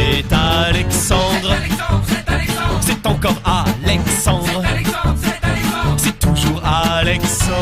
C'est Alexandre. C'est encore Alexandre. C'est toujours Alexandre.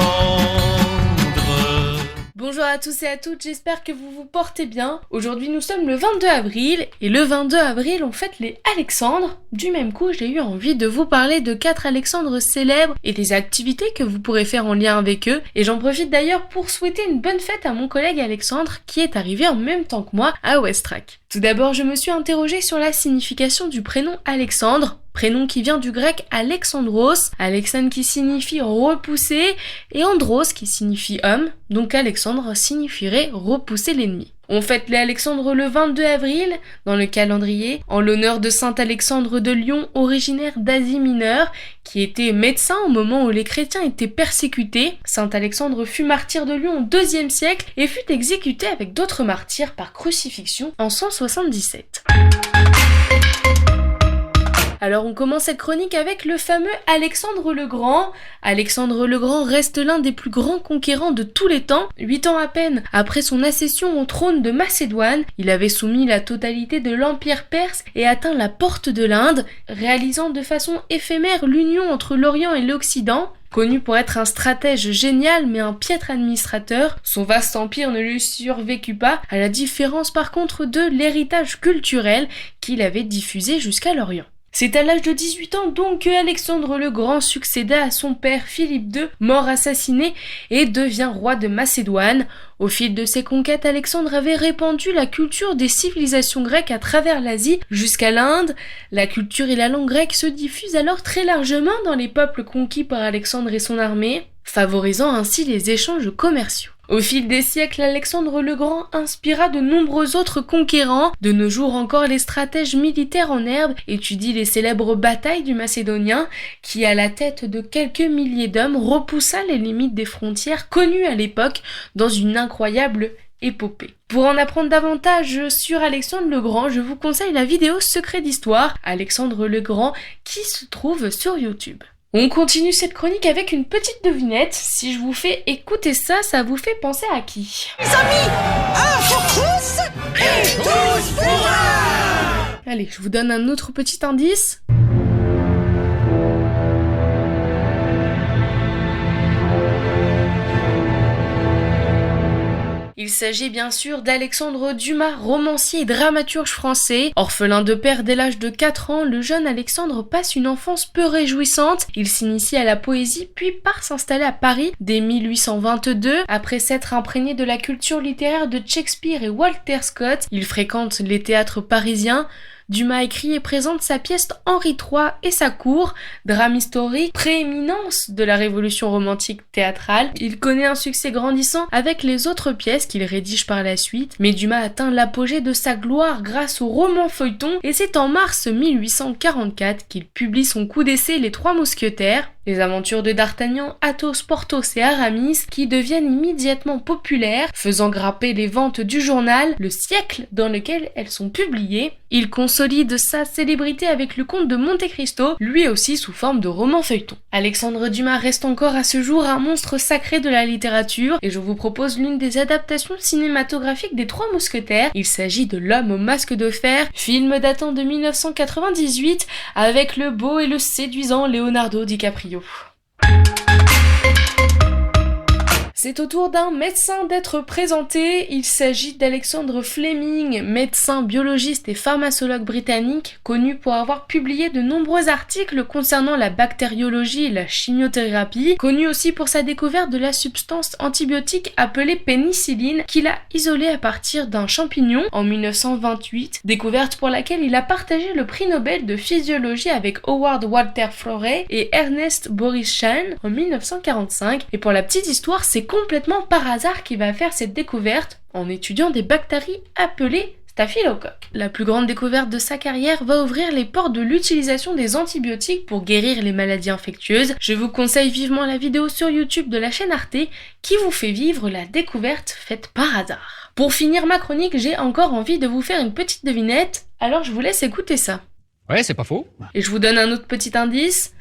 Bonjour à tous et à toutes, j'espère que vous vous portez bien. Aujourd'hui nous sommes le 22 avril et le 22 avril on fête les Alexandres. Du même coup j'ai eu envie de vous parler de 4 Alexandres célèbres et des activités que vous pourrez faire en lien avec eux. Et j'en profite d'ailleurs pour souhaiter une bonne fête à mon collègue Alexandre qui est arrivé en même temps que moi à Westrack. Tout d'abord je me suis interrogée sur la signification du prénom Alexandre. Prénom qui vient du grec Alexandros, Alexandre qui signifie repousser et Andros qui signifie homme, donc Alexandre signifierait repousser l'ennemi. On fête les Alexandres le 22 avril dans le calendrier en l'honneur de saint Alexandre de Lyon, originaire d'Asie mineure, qui était médecin au moment où les chrétiens étaient persécutés. Saint Alexandre fut martyr de Lyon au IIe siècle et fut exécuté avec d'autres martyrs par crucifixion en 177. Alors on commence cette chronique avec le fameux Alexandre le Grand. Alexandre le Grand reste l'un des plus grands conquérants de tous les temps. 8 ans à peine après son accession au trône de Macédoine, il avait soumis la totalité de l'empire perse et atteint la porte de l'Inde, réalisant de façon éphémère l'union entre l'Orient et l'Occident. Connu pour être un stratège génial mais un piètre administrateur, son vaste empire ne lui survécut pas, à la différence par contre de l'héritage culturel qu'il avait diffusé jusqu'à l'Orient. C'est à l'âge de 18 ans donc que Alexandre le Grand succéda à son père Philippe II, mort assassiné, et devient roi de Macédoine. Au fil de ses conquêtes, Alexandre avait répandu la culture des civilisations grecques à travers l'Asie jusqu'à l'Inde. La culture et la langue grecque se diffusent alors très largement dans les peuples conquis par Alexandre et son armée, favorisant ainsi les échanges commerciaux. Au fil des siècles, Alexandre le Grand inspira de nombreux autres conquérants. De nos jours encore, les stratèges militaires en herbe étudient les célèbres batailles du Macédonien, qui à la tête de quelques milliers d'hommes repoussa les limites des frontières connues à l'époque dans une incroyable épopée. Pour en apprendre davantage sur Alexandre le Grand, je vous conseille la vidéo Secret d'Histoire, Alexandre le Grand, qui se trouve sur YouTube. On continue cette chronique avec une petite devinette. Si je vous fais écouter ça, ça vous fait penser à qui? Les amis, un pour tous et tous pour un. Allez, je vous donne un autre petit indice. Il s'agit bien sûr d'Alexandre Dumas, romancier et dramaturge français. Orphelin de père dès l'âge de 4 ans, le jeune Alexandre passe une enfance peu réjouissante. Il s'initie à la poésie puis part s'installer à Paris dès 1822. Après s'être imprégné de la culture littéraire de Shakespeare et Walter Scott, il fréquente les théâtres parisiens. Dumas écrit et présente sa pièce Henri III et sa cour, drame historique, prééminence de la révolution romantique théâtrale. Il connaît un succès grandissant avec les autres pièces qu'il rédige par la suite, mais Dumas atteint l'apogée de sa gloire grâce au roman feuilleton et c'est en mars 1844 qu'il publie son coup d'essai Les Trois Mousquetaires. Les aventures de D'Artagnan, Athos, Porthos et Aramis qui deviennent immédiatement populaires, faisant grimper les ventes du journal, le siècle dans lequel elles sont publiées. Il consolide sa célébrité avec le comte de Monte-Cristo, lui aussi sous forme de roman feuilleton. Alexandre Dumas reste encore à ce jour un monstre sacré de la littérature et je vous propose l'une des adaptations cinématographiques des Trois Mousquetaires. Il s'agit de L'Homme au masque de fer, film datant de 1998 avec le beau et le séduisant Leonardo DiCaprio. C'est au tour d'un médecin d'être présenté. Il s'agit d'Alexander Fleming, médecin, biologiste et pharmacologue britannique, connu pour avoir publié de nombreux articles concernant la bactériologie et la chimiothérapie, connu aussi pour sa découverte de la substance antibiotique appelée pénicilline, qu'il a isolée à partir d'un champignon en 1928, découverte pour laquelle il a partagé le prix Nobel de physiologie avec Howard Walter Florey et Ernest Boris Chain en 1945. Et pour la petite histoire, c'est complètement par hasard qu'il va faire cette découverte en étudiant des bactéries appelées staphylocoques. La plus grande découverte de sa carrière va ouvrir les portes de l'utilisation des antibiotiques pour guérir les maladies infectieuses. Je vous conseille vivement la vidéo sur YouTube de la chaîne Arte qui vous fait vivre la découverte faite par hasard. Pour finir ma chronique, j'ai encore envie de vous faire une petite devinette, alors je vous laisse écouter ça. Ouais, c'est pas faux. Et je vous donne un autre petit indice.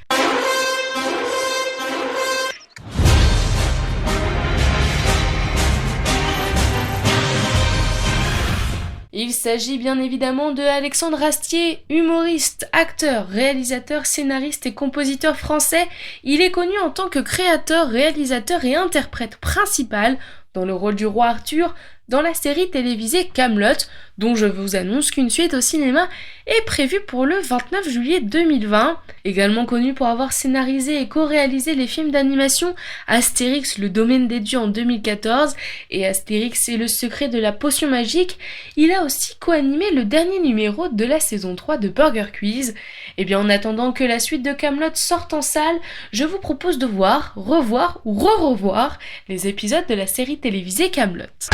Il s'agit bien évidemment de Alexandre Astier, humoriste, acteur, réalisateur, scénariste et compositeur français. Il est connu en tant que créateur, réalisateur et interprète principal dans le rôle du roi Arthur dans la série télévisée Kaamelott, dont je vous annonce qu'une suite au cinéma est prévue pour le 29 juillet 2020. Également connu pour avoir scénarisé et co-réalisé les films d'animation Astérix, le domaine des dieux en 2014 et Astérix et le secret de la potion magique, il a aussi co-animé le dernier numéro de la saison 3 de Burger Quiz. Et bien en attendant que la suite de Kaamelott sorte en salle, je vous propose de voir, revoir ou re-revoir les épisodes de la série télévisée Kaamelott.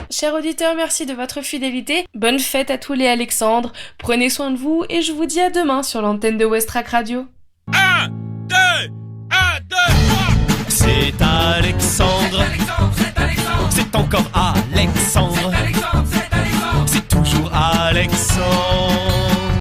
Chers auditeurs, merci de votre fidélité. Bonne fête à tous les Alexandres. Prenez soin de vous et je vous dis à demain sur l'antenne de Westrack Radio. 1, 2, 3. C'est Alexandre. C'est encore Alexandre. C'est toujours Alexandre.